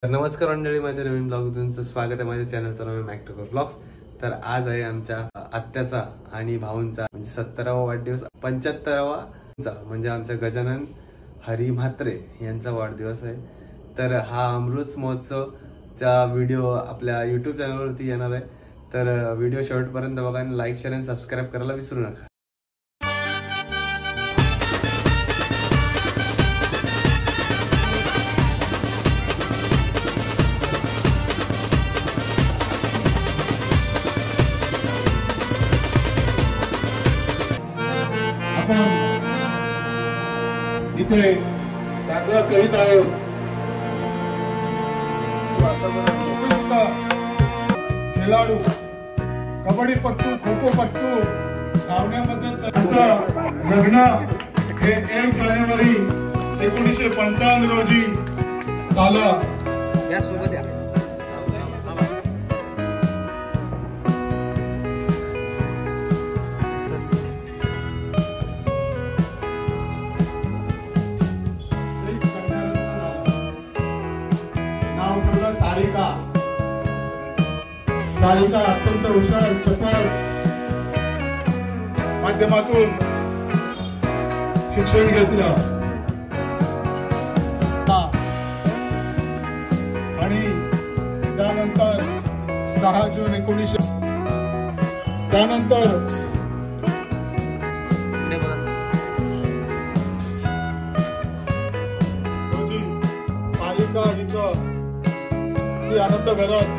नमस्कार मंडळी, माझ्या नवीन ब्लॉग तुमचं स्वागत आहे. माझ्या चॅनलचं नाव आहे मॅक्टोकर ब्लॉग्स. तर आज आहे आमच्या आत्याचा आणि भाऊंचा म्हणजे 70वा वाढदिवस, 75वा म्हणजे आमच्या गजानन हरी म्हात्रे यांचा वाढदिवस आहे. तर हा अमृत महोत्सवचा व्हिडिओ आपल्या यूट्यूब चॅनलवरती येणार आहे. तर व्हिडिओ शेवटपर्यंत बघा आणि लाईक, शेअर आणि सबस्क्राईब करायला विसरू नका. इथे साजरा करीत आहोत. खेळाडू, कबड्डीपट्टू, खो खोपट्टू धावण्यामध्ये लग्न हे 1 जानेवारी 1955 रोजी झालं. सारिका अत्यंत हुशार, चपळ माध्यमातून शिक्षण घेतलं आणि त्यानंतर 6 जून 1900 त्यानंतर रोजी सारिका हिचं श्री आनंद घरात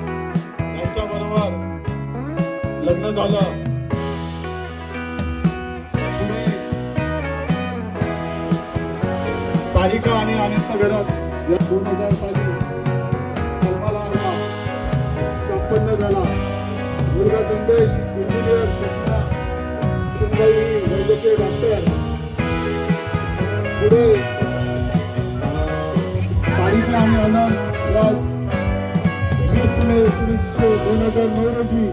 बरोबर लग्न झालं. सारिका आणि आनंद घरात 2000 साली जन्माला आला, संपन्न झाला. मुलगा संदेश इंजिनियर, सुषमा सुनबाई वैद्यकीय डॉक्टर. पुढे सारिका आणि आनंद 2009 रोजी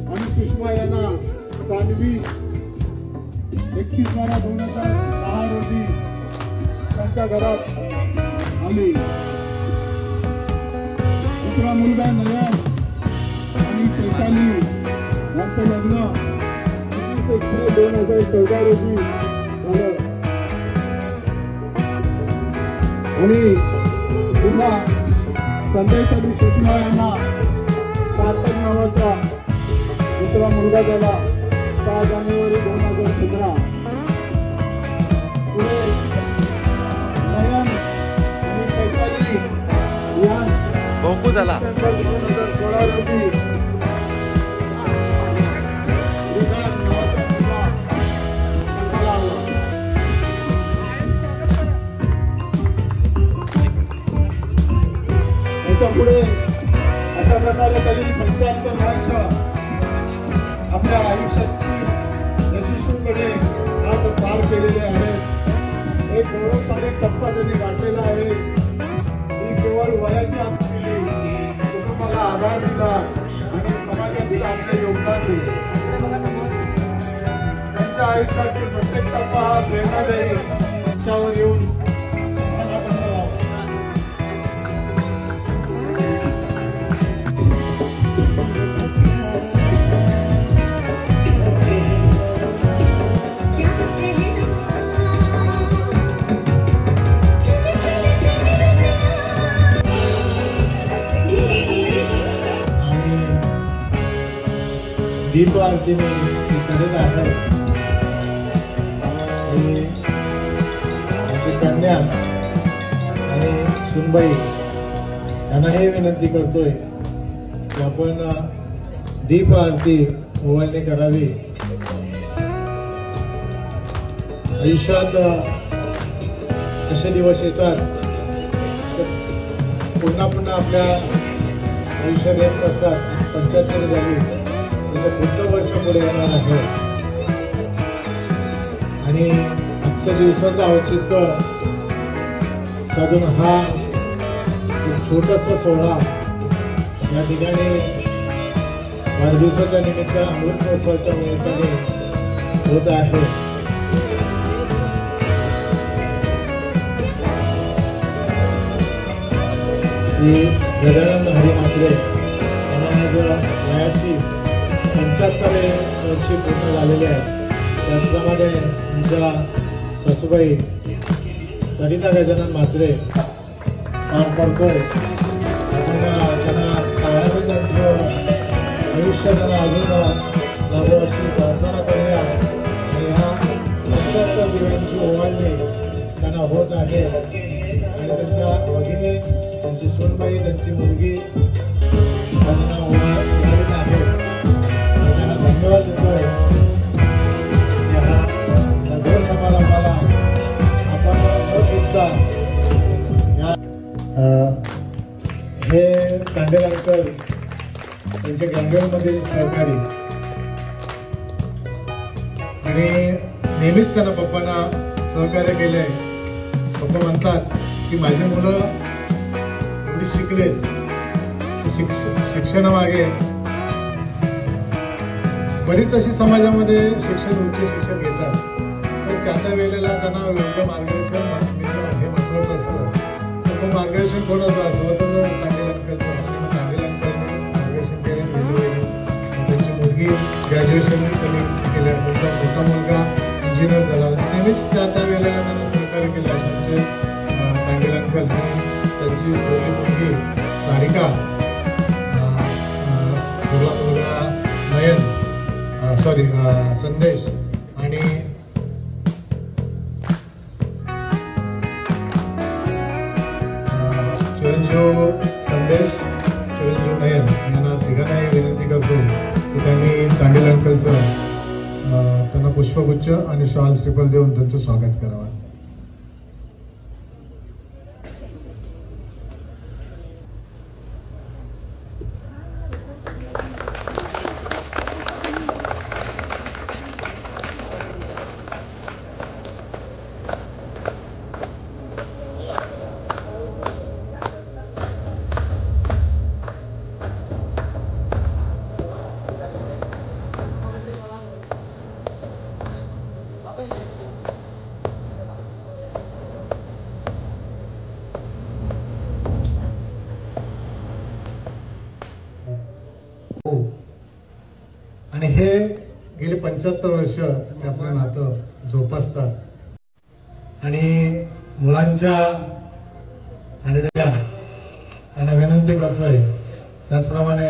आणि सुषमा यांना सानवी 21/12/2010 रोजी त्यांच्या घरात आली. दुसरा मुलगा नयन आणि चैताली यांचं लग्न 21 एप्रिल 2014 रोजी झालं आणि पुन्हा संदेश आणि सुषमा यांना सार्थक नावाचा दुसरा मुलगा झाला 6 जानेवारी 2015. पुढे नयन आणि चैताली यांचा झाला 2016 रोजी पुढे अशा प्रकारे तरी 75 वर्ष आपल्या आयुष्यातील यशस्वीपणे आज पार केलेले आहेत. एक गौरवशाली टप्पा त्यांनी गाठलेला आहे. ही केवळ वयाची आपली कुटुंबाला आधार दिला आणि समाजातील आपले योगदान दिले. त्यांच्या आयुष्यातील प्रत्येक टप्पा हा प्रेरणादायी त्यांच्यावर येऊन दीप आरती करत आहे. आमची कन्या आणि सुनबाई यांना हे विनंती करतोय की आपण दीप आरती ओवाळणी करावी. आयुष्यात असे दिवस येतात पुन्हा पुन्हा आपल्या आयुष्यात येत असतात. 75 झाली, पुढचं वर्ष पुढे येणार आहे आणि आजच्या दिवसाचं औचित्य साधून हा एक छोटासा सोहळा या ठिकाणी वाढदिवसाच्या निमित्त, अमृत महोत्सवाच्या निमित्ताने होत आहे. श्री गजानन हरी म्हात्रे यांना आज वयाची 75 वर्षे पूर्ण झालेली आहेत. त्याचप्रमाणे आमच्या सासूबाई सरिता गजानन म्हात्रे काम करतोय. त्यांना काळाचं त्यांचं आयुष्य त्यांना अजून लाभो अशी प्रार्थना करूया. आणि ह्या 75 दिवसांची ओवाळणी त्यांना होत आहे. आणि त्यांच्या भगिनी, त्यांची सूनबाई, त्यांची मुलगी त्यांना ओवाळीत आहे. त्यांना धन्यवाद देतोय. ह्या गोड समारंभाला आपण न चुकता हे तांडेल अंकल त्यांच्या ग्रामीणमधील सहकारी आणि नेहमीच त्यांना पप्पांना सहकार्य केले. पप्पा म्हणतात की माझी मुलं एवढी शिकले, शिक्षणामागे बरीच अशी समाजामध्ये उच्च शिक्षण घेतात, पण त्या त्या वेळेला त्यांना योग्य मार्गदर्शन मिळणं हे महत्वाचं असतं. तर मार्गदर्शन कोणाचं असं तर तांडेल अंकलचं. आणि तांडेल अंकलने मार्गदर्शन केलं. वेळोवेळी त्यांची मुलगी ग्रॅज्युएशन त्यांनी केलं. त्यांचा मोठा मुलगा इंजिनियर झाला. नेहमीच त्या त्या वेळेला त्यांना सहकार्य केलं. असे आमचे तांडेल अंकल आणि त्यांची मुलगी सारिका, मुलगा नयन, संदेश आणि चिरंजीव संदेश, चिरंजीव नयन यांना तिघांनाही विनंती करतो की त्यांनी तांडेल अंकलचं त्यांना पुष्पगुच्छ आणि शॉल श्रीफल देऊन त्यांचं स्वागत करावं. आणि हे गेले 75 वर्ष ते आपलं नातं जोपासतात. आणि मुलांच्या आणि त्यांना विनंती करतोय. त्याचप्रमाणे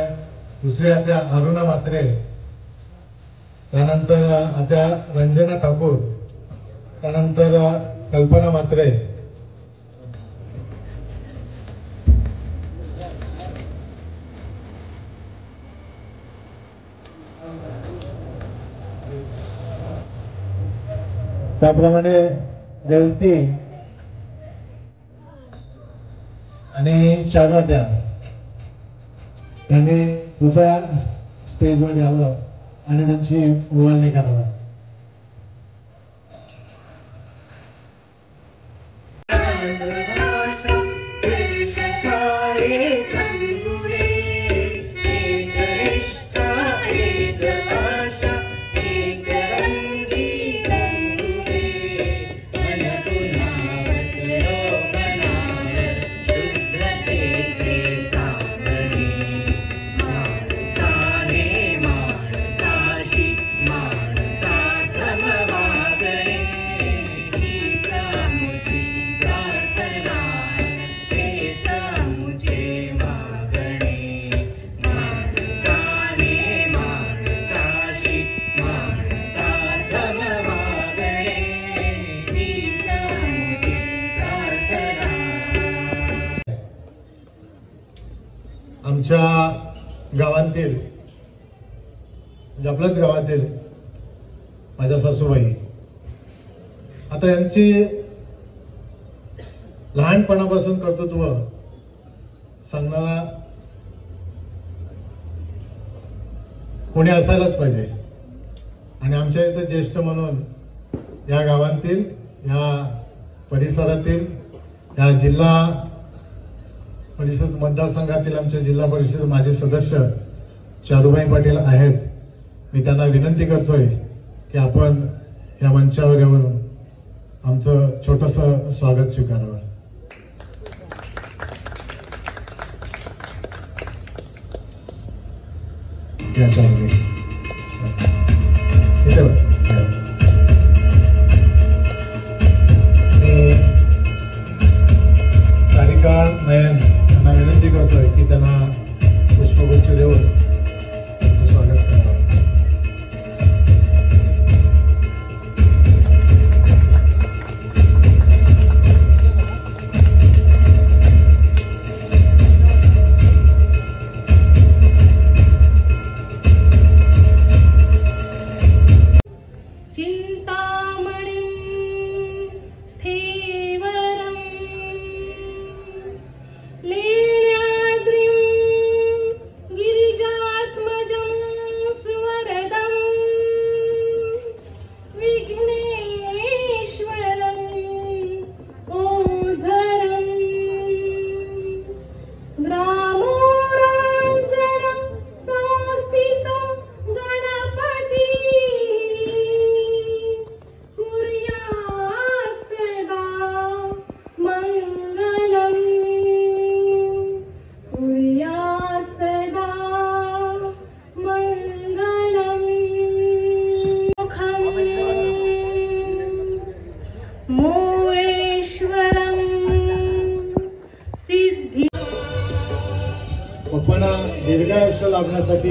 दुसरी आत्या अरुणा म्हात्रे, त्यानंतर आत्या रंजना ठाकूर, त्यानंतर कल्पना म्हात्रे, त्याप्रमाणे देवती आणि चारोट्या त्यांनी कृपया स्टेजवर यावं आणि त्यांची ओवाळणी करावं. आमच्या गावातील म्हणजे आपल्याच गावातील माझ्या सासूबाई, आता यांची लहानपणापासून कर्तृत्व सांगणारा कोणी असायलाच पाहिजे. आणि आमच्या इथे ज्येष्ठ म्हणून या गावातील, या परिसरातील, या जिल्हा परिषद मतदारसंघातील आमच्या जिल्हा परिषद माजी सदस्य चारुबाई पाटील आहेत. मी त्यांना विनंती करतोय की आपण या मंचावर येऊन आमचं छोटंसं स्वागत स्वीकारावं. याच्यामध्ये इथे सारिका नयन यांना विनंती करतोय की त्यांना पुष्पगुच्छ देऊन त्यांचं स्वागत करावं. पप्पांना दीर्घायुष्य लाभण्यासाठी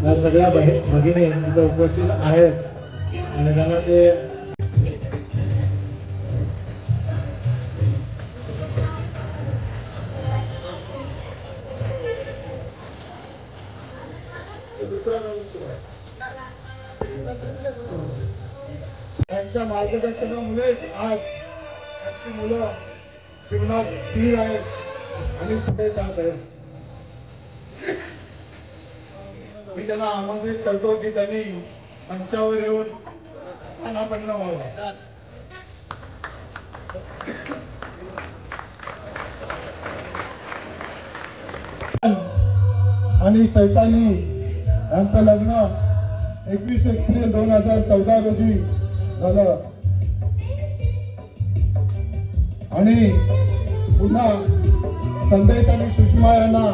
या सगळ्या भगिनी इथं उपस्थित आहेत आणि त्यांना ते त्यांच्या मार्गदर्शनामुळेच आज आमची मुलं जीवनात स्थिर आहेत आणि पुढे जात आहेत. मी त्यांना आमंत्रित करतो की त्यांनी मंचावर येऊन स्थानापन्न व्हावं. आणि चैताली यांचं लग्न 21 एप्रिल 2014 रोजी झालं आणि पुन्हा संदेश आणि सुषमा यांना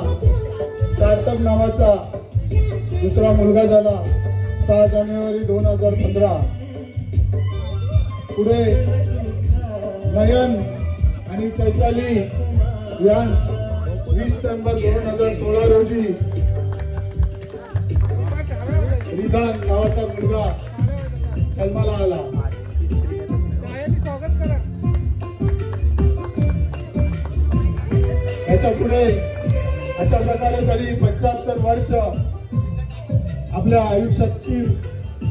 सार्थक नावाचा दुसरा मुलगा झाला 6 जानेवारी 2015. पुढे नयन आणि चैताली यांस 20 नोव्हेंबर 2016 रोजी रिधान नावाचा मुलगा जन्माला आला. याच्या पुढे अशा प्रकारे तरी 75 वर्ष आपल्या आयुष्यातील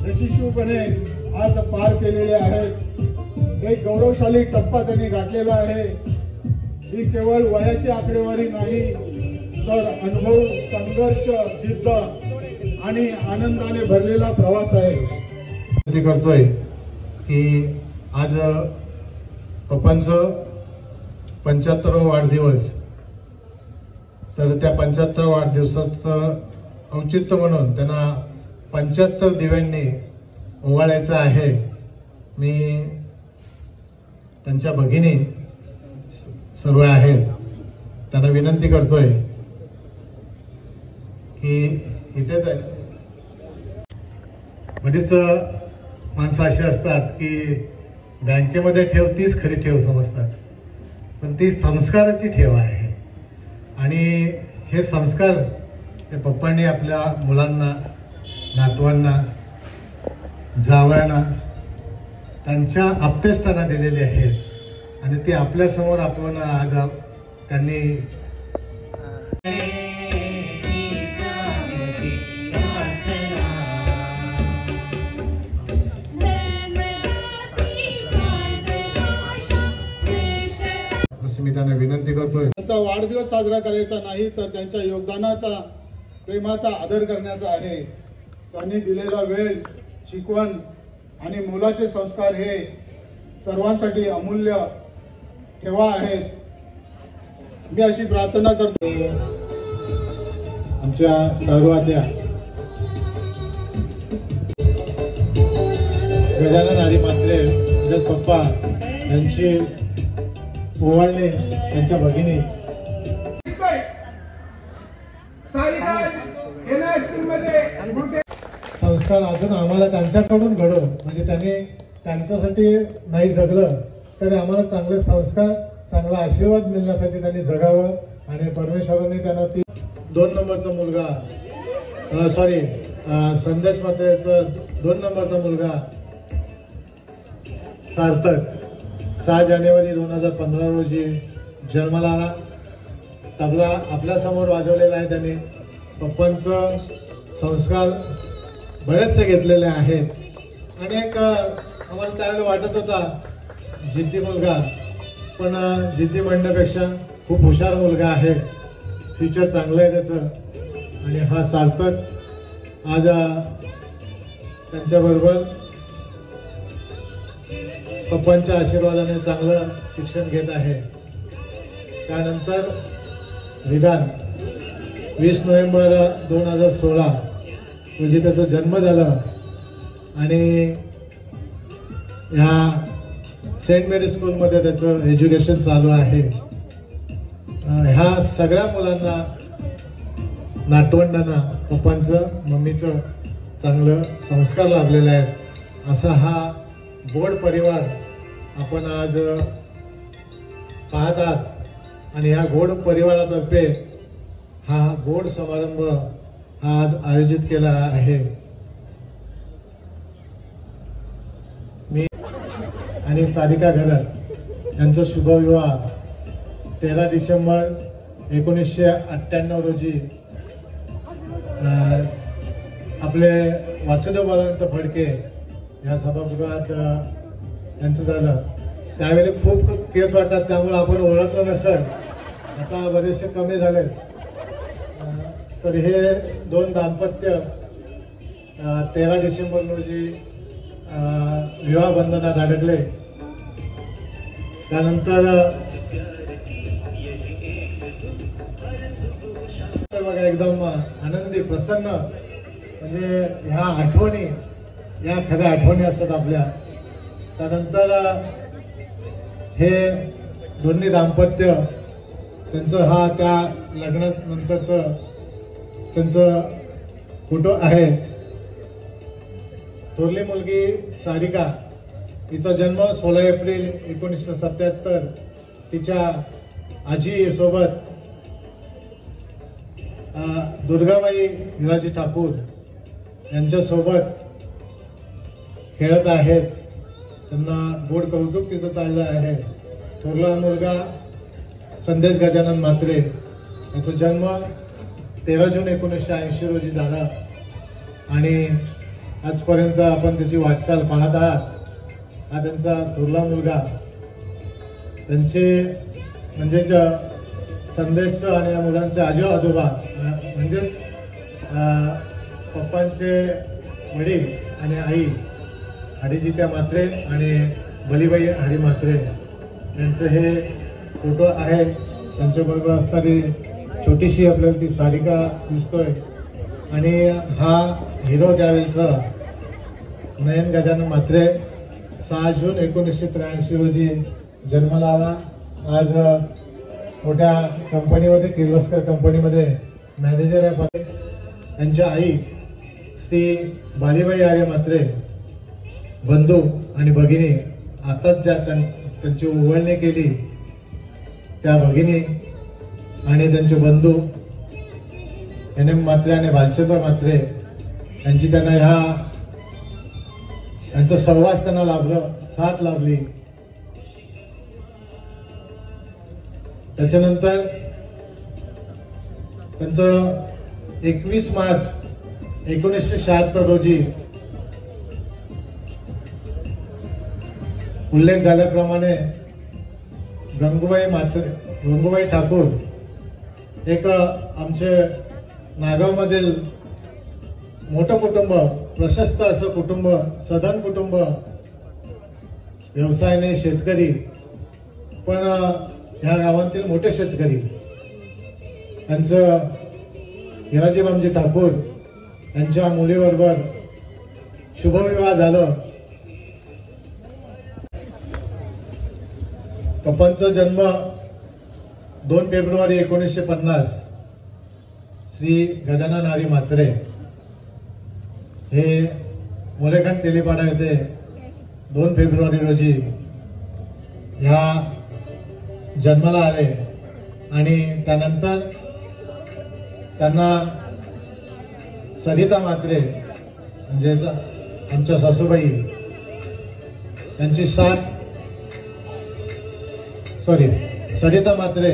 यशस्वीपणे आज पार केलेले आहेत. एक गौरवशाली टप्पा त्यांनी गाठलेला आहे. ही केवळ वयाची आकडेवारी नाही तर अनुभव, संघर्ष, जिद्द आणि आनंदाने भरलेला प्रवास आहे. विनंती करतोय की आज पप्पांचं 75वा वाढदिवस, तर त्या 75 वाढदिवसाचं औचित्य म्हणून त्यांना 75 दिव्यांनी ओवाळायचं आहे. मी त्यांच्या भगिनी सर्व आहेत त्यांना विनंती करतोय की इथेच आहे. बरीच माणसं अशी असतात की बँकेमध्ये ठेव तीच खरी ठेव समजतात, पण ती संस्काराची ठेव आहे. आणि हे संस्कार ते पप्पांनी आपल्या मुलांना, नातवांना, जावयांना, त्यांच्या आप्तेष्टांना दिलेले आहेत आणि ते आपल्यासमोर आपण आज त्यांनी असं मी त्यांना विनंती करतोय. त्यांचा वाढदिवस साजरा करायचा नाही तर त्यांच्या योगदानाचा, प्रेमाचा आदर करण्याचा आहे. त्यांनी दिलेला वेळ, शिकवण आणि मोलाचे संस्कार हे सर्वांसाठी अमूल्य ठेवा आहेत. मी अशी प्रार्थना करतो आमच्या सर्वांच्या गजानन हरी मात्रे पप्पा यांची ओवाळणे त्यांच्या भगिनी सारिका संस्कार अजून आम्हाला त्यांच्याकडून घडवून, म्हणजे त्यांनी त्यांच्यासाठी नाही जगलं तरी आम्हाला चांगले संस्कार, चांगला आशीर्वाद मिळण्यासाठी त्यांनी जगावं. आणि परमेश्वराने त्यांना 2 नंबरचा मुलगा, संदेश मातेचा 2 नंबरचा मुलगा सार्थक 6 जानेवारी 2015 रोजी जन्माला आला. तबला आपल्या समोर वाजवलेला आहे त्यांनी. पप्पांचं संस्कार बरेचसे घेतलेले आहेत. आणि एक आम्हाला त्यावेळेला वाटत होता जिद्दी मुलगा, पण जिद्दी म्हणण्यापेक्षा खूप हुशार मुलगा आहे. फ्युचर चांगलं आहे त्याचं. आणि हा सार्थक आज त्यांच्याबरोबर पप्पांच्या आशीर्वादाने चांगलं शिक्षण घेत आहे. त्यानंतर विधान 20 नोव्हेंबर 2016 रोजी त्याचा जन्म झाला. आणि ह्या सेंट मेरी स्कूलमध्ये त्याचं एज्युकेशन चालू आहे. ह्या सगळ्या मुलांना, नातवंडांना पप्पांचं, मम्मीचं चांगलं संस्कार लाभलेले आहेत. असा हा गोड परिवार आपण आज पाहत आहात. आणि ह्या गोड परिवारातर्फे हा गोड समारंभ आज आयोजित केला आहे. मी आणि सारिका घरत यांचा शुभविवाह 13 डिसेंबर 1998 रोजी आपले वासुदेव बळवंत फडके या सभागृहात यांचं झालं. त्यावेळी खूप केस वाटतात, त्यामुळे आपण ओळखलं नसेल. आता बरेचसे कमी झाले. तर हे 2 दाम्पत्य 13 डिसेंबर रोजी विवाह बंधनात अडकले. त्यानंतर बघा एकदम आनंदी, प्रसन्न, म्हणजे ह्या आठवणी, या खऱ्या आठवणी असतात आपल्या. त्यानंतर हे दोन्ही दाम्पत्य त्यांचं हा त्या लग्नानंतरचं त्यांचं फोटो आहे. थोरली मुलगी सारिका, तिचा जन्म 16 एप्रिल 1977 तिच्या आजी सोबत दुर्गाबाई हिराजी ठाकूर यांच्यासोबत खेळत आहेत. त्यांना गोड कौतुक तिचं चाललं आहे. थोरला मुलगा संदेश गजानन म्हात्रे, याचा जन्म 13 जून 1980 रोजी झाला. आणि आजपर्यंत आपण त्याची वाटचाल पाहत आहात. हा त्यांचा थोरला मुलगा. त्यांचे म्हणजे संदेश आणि या मुलांचे आजी आजोबा म्हणजेच पप्पांचे वडील आणि आई हरिजित्या म्हात्रे आणि बलीबाई हरी म्हात्रे यांचे हे फोटो आहे. त्यांच्याबरोबर असणारी छोटीशी आपल्याला ती सारिका दिसतोय. आणि हा हिरो त्यावेळीचा नयन गजानन म्हात्रे 6 जून 1983 रोजी जन्माला आला. आज मोठ्या कंपनीमध्ये, किर्लोस्कर कंपनीमध्ये मॅनेजर आहे. त्यांच्या आई श्री बालीबाई आर्य म्हात्रे, बंधू आणि भगिनी, आताच ज्या त्यांची उवळणी केली त्या भगिनी आणि त्यांचे बंधू NM म्हात्रे आणि भालचंद्र म्हात्रे यांची त्यांना यांचा सहवास त्यांना लाभलं, साथ लाभली. त्याच्यानंतर त्यांचं 21 मार्च 1976 रोजी उल्लेख झाल्याप्रमाणे गंगूबाई ठाकूर एक आमचे नागावमधील मोठं कुटुंब, प्रशस्त असं कुटुंब, सधन कुटुंब, व्यवसायाने शेतकरी, पण ह्या गावातील मोठे शेतकरी, त्यांचं हिराजी बामजी ठाकूर यांच्या मुलीबरोबर शुभविवाह झालं. पप्पांचा जन्म 2 फेब्रुवारी 1950 श्री गजानन हरी म्हात्रे हे मोलेखंड तेलीपाडा येथे 2 फेब्रुवारी रोजी ह्या जन्माला आले आणि त्यानंतर त्यांना सरिता म्हात्रे म्हणजे आमच्या सासूबाई त्यांची सरिता म्हात्रे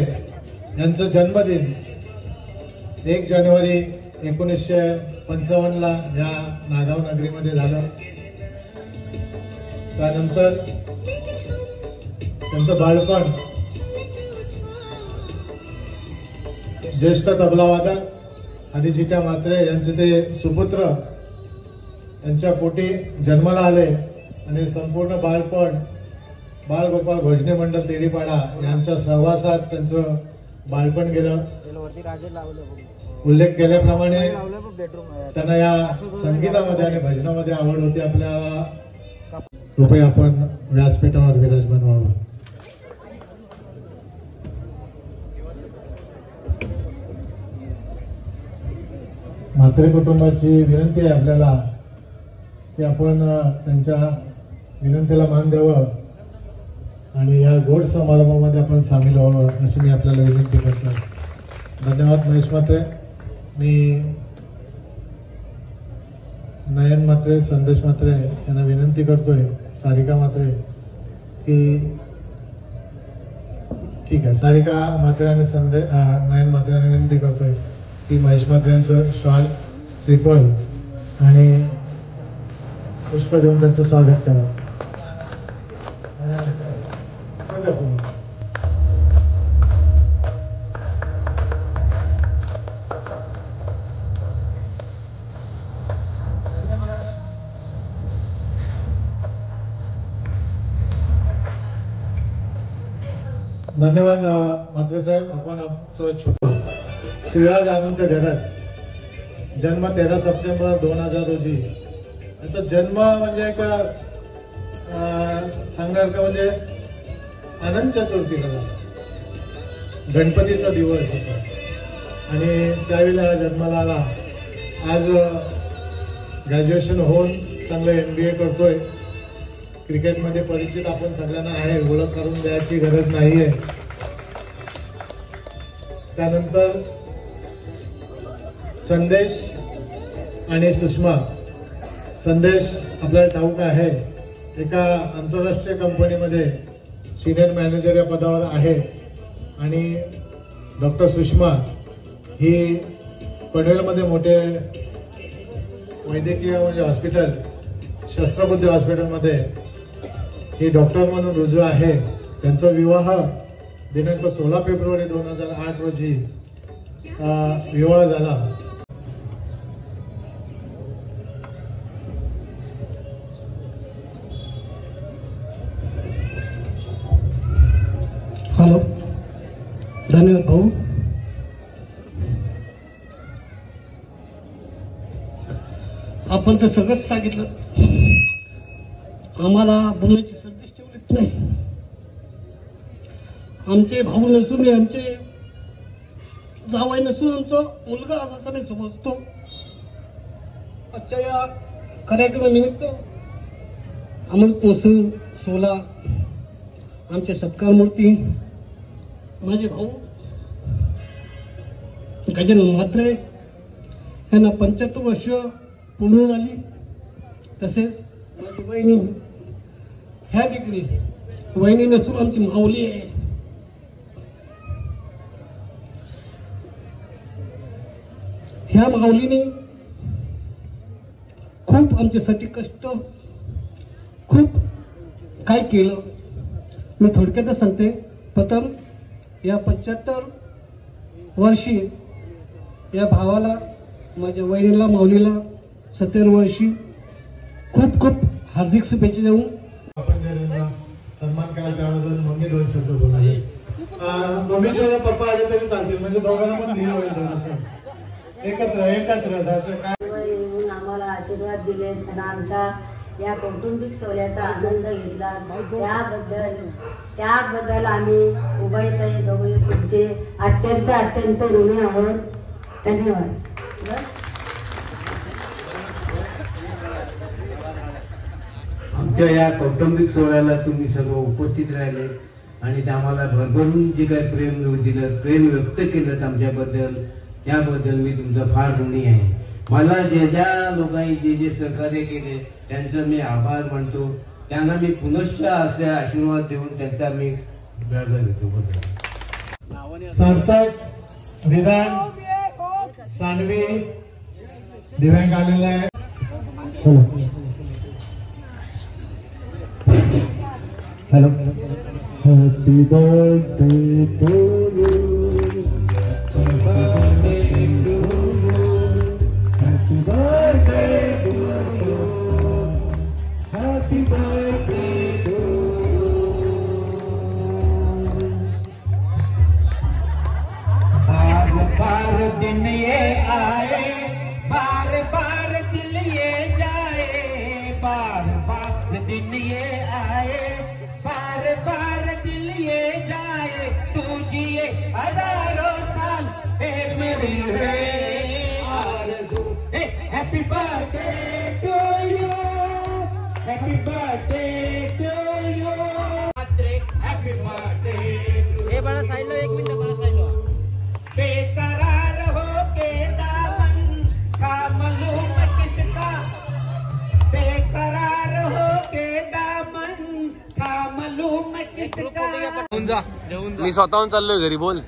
यांचं जन्मदिन 1 जानेवारी 1955 ला या नागाव नगरीमध्ये झालं. त्यानंतर त्यांचं बालपण ज्येष्ठ तबलावादक हरिजित्या म्हात्रे यांचे ते सुपुत्र त्यांच्या पोटी जन्माला आले आणि संपूर्ण बालपण बाळगोपाळ भजनी मंडळ तेलीपाडा यांच्या सहवासात त्यांचं बालपण गेलं. उल्लेख केल्याप्रमाणे त्यांना या संगीतामध्ये आणि भजनामध्ये आवड होती. आपल्या कृपया आपण व्यासपीठावर विराजमान व्हावं. म्हात्रे कुटुंबाची विनंती आहे आपल्याला की आपण त्यांच्या विनंतीला मान द्यावं आणि या गोड समारंभामध्ये आपण सामील व्हावं अशी मी आपल्याला विनंती करतो. धन्यवाद महेश म्हात्रे. मी नयन म्हात्रे, संदेश म्हात्रे यांना विनंती करतोय, सारिका म्हात्रे की ठीक आहे, सारिका म्हात्रे आणि नयन म्हात्रे यांना विनंती करतोय की महेश म्हात्रे यांचं शॉल, श्रीफळ आणि पुष्प देऊन त्यांचं स्वागत करा. धन्यवाद म्हात्रे साहेब. आपण आमचं छोटं श्रीराज आनंद घरात जन्म 13 सप्टेंबर 2000 रोजी. याचा जन्म म्हणजे एक सांगण्यासारखं म्हणजे अनंत चतुर्थीला गणपतीचा दिवस होता आणि त्यावेळेला जन्माला आला. आज ग्रॅज्युएशन होऊन चांगलं MBA करतोय. क्रिकेटमध्ये परिचित आपण सगळ्यांना आहे, ओळख करून द्यायची गरज नाहीये. त्यानंतर संदेश आणि सुषमा. संदेश आपल्याला ठाऊक आहे एका आंतरराष्ट्रीय कंपनीमध्ये सिनियर मॅनेजर या पदावर आहे आणि डॉक्टर सुषमा ही पनवेलमध्ये मोठे वैद्यकीय म्हणजे हॉस्पिटल शस्त्रबुद्धी हॉस्पिटलमध्ये ही डॉक्टर म्हणून रुजू आहे. त्यांचा विवाह दिनांक 16 फेब्रुवारी 2008 रोजी विवाह झाला. हॅलो, धन्यवाद भाऊ. आपण तर सगळंच सांगितलं, आम्हाला बोलण्याची संदेश ठेवलीच नाही. आमचे भाऊ नसून आमचे जावई नसून आमचा मुलगा असं मी समजतो. आजच्या या कार्यक्रमानिमित्त अमृत महोत्सव 16 आमचे सत्कार मूर्ती माझे भाऊ गजानन म्हात्रे यांना 75 वर्ष पूर्ण झाली. तसेच माझी वहिनी ह्या ठिकाणी वहिनी नसून आमची माऊली आहे. ह्या माऊलीने खूप आमच्यासाठी कष्ट खूप काय केलं. मी थोडक्यातच सांगते. प्रथम या 75 वर्षी या भावाला माझ्या वहिनीला माऊलीला 70 वर्षी खूप खूप हार्दिक शुभेच्छा देऊ. आपण त्यांना सन्मान करायला त्याबद्दल मम्मी 2 शब्द बोलावे. मम्मीच्या पप्पा आले तरी चालतील म्हणजे दोघांना पण धीर होईल. थोडंसं एकत्र जायचं काय येऊन आम्हाला आशीर्वाद दिले आणि आमच्या या कौटुंबिक सोहळ्याचा आनंद घेतला. त्याबद्दल आम्ही उभयताई दोघे तुमचे अत्यंत ऋणी आहोत. धन्यवाद. आमच्या या कौटुंबिक सोहळ्याला तुम्ही सर्व उपस्थित राहिले आणि ते आम्हाला भरभरून जे काही प्रेम दिलं, प्रेम व्यक्त केलं आमच्याबद्दल, त्याबद्दल मी तुमचा फार ऋणी आहे. मला ज्या लोकांनी जे सहकार्य केले त्यांचं मी आभार मानतो. त्यांना मी पुनश्च असे आशीर्वाद देऊन त्यांचा मी व्याजा घेतो. सार्थक विधान सानवी दिव्यांग आलेला आहे. Hello. Happy birthday to you. Happy birthday to you. Happy birthday to बार बार दिन ये आए, बार बार दिल ये जाए, बार बार दिन ये आए, बार बार दिल ये जाए, तू जिए हजारों साल ए मेरी आरज़ू. Happy birthday to you, happy birthday to you, happy birthday to. ए बड़ा साइड लो, एक मिनट बड़ा साइड लो. बेकरार हो के दामन का मालूम किसका, बेकरार हो के दामन का मालूम किसका. मी स्वतःहून चाललोय घरी. बोल.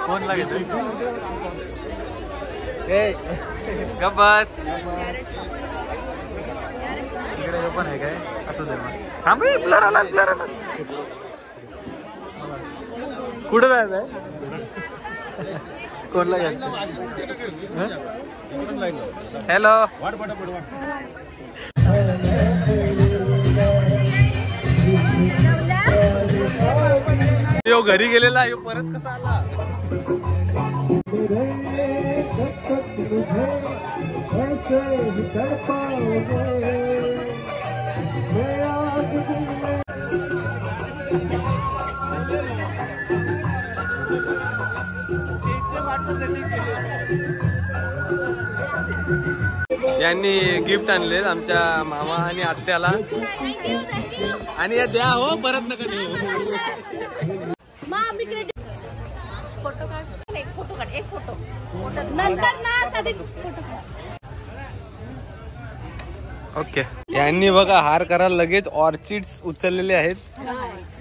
फोन लागेल बस इकडे पण आहे काय असं दे मग. थांब ब्लर आला, ब्लर आला. कुठं जायचं आहे? कोणला घ्यायचं? हॅलो. यो घरी गेलेला, यो परत कसा आला? यांनी गिफ्ट आणले आमच्या मामा आणि आत्याला. आणि या द्या हो, परत नका देऊ. फोटो काढ, एक फोटो काढ, एक फोटो नंतर ना फोटो. ओके. यांनी बघा हार करायला लगेच ऑर्चिड्स उचललेले आहेत.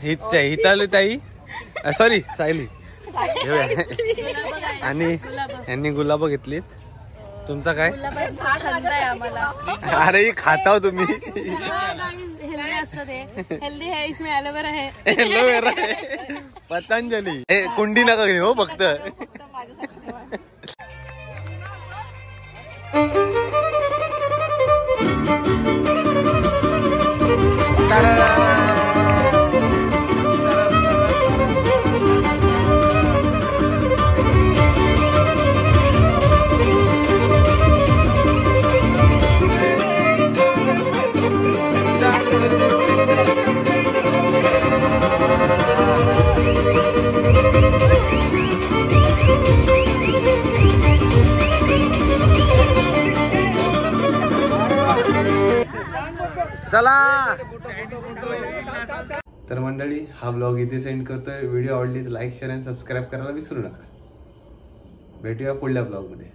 हिताली ताई, सॉरी सायली, आणि यांनी गुलाब घेतलीत. तुमचा काय? छंद आहे आम्हाला. अरे खाता तुम्ही. हेल्दी है, इसमें एलोवेरा है. एलोवेरा है, पतंजली. कुंडी नका घेऊ हो फक्त. चला. तर मंडळी, हा ब्लॉग इथे सेंड करतोय. व्हिडिओ आवडली तर लाईक, शेअर आणि सबस्क्राईब करायला विसरू नका. भेटूया पुढल्या ब्लॉग मध्ये.